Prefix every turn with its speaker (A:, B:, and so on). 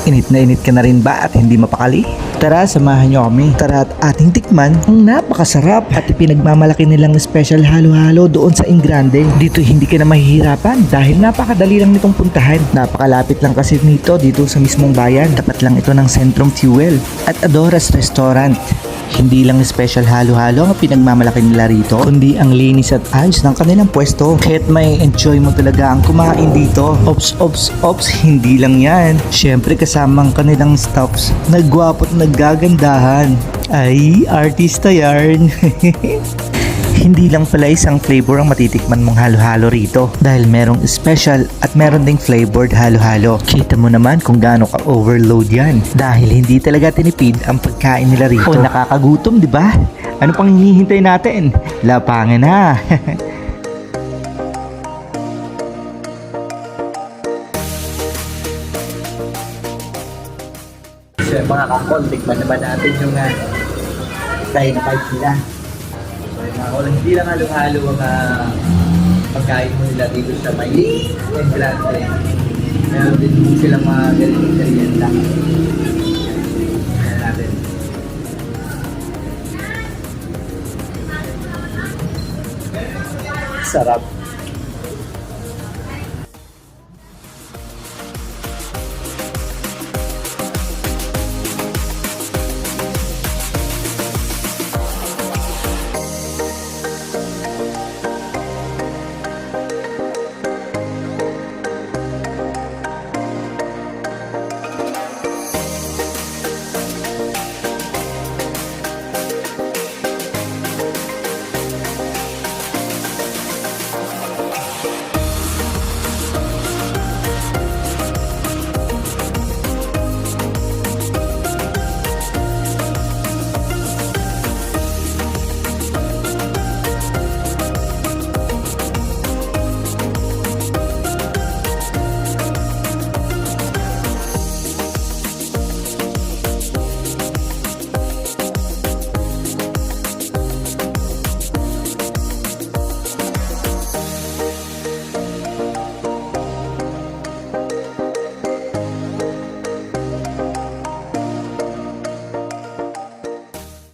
A: Init na init ka na rin ba at hindi mapakali? Tara, samahan nyo kami. Tara at ating tikman ang napakasarap at pinagmamalaki nilang special halo-halo doon sa Ingrande. Dito hindi ka na mahihirapan dahil napakadali lang nitong puntahan. Napakalapit lang kasi nito dito sa mismong bayan. Tapat lang ito ng Centrum Fuel at Adora's Restaurant. Hindi lang special halo-halo ang pinagmamalaki nila rito, kundi ang linis at ayos ng kanilang pwesto. Kaya't may enjoy mo talaga ang kumain dito. Ops, hindi lang yan. Syempre kasama ang kanilang staffs. Nagwapo at naggagandahan. Ay, artista yarn. Hindi lang pala isang flavor ang matitikman mong halo-halo rito dahil merong special at meron ding flavored halo-halo. Kita mo naman kung gaano ka-overload yan dahil hindi talaga tinipid ang pagkain nila rito. O nakakagutom, di ba? Ano pang hinihintay natin? Lapangan na! So mga kakol, tikman naman natin yung flying pipe nila. Hindi lang halo-halo ang pagkain mo nila dito sa may Englante. Meron din silang mga ganitong merienda. Ayan natin. Sarap.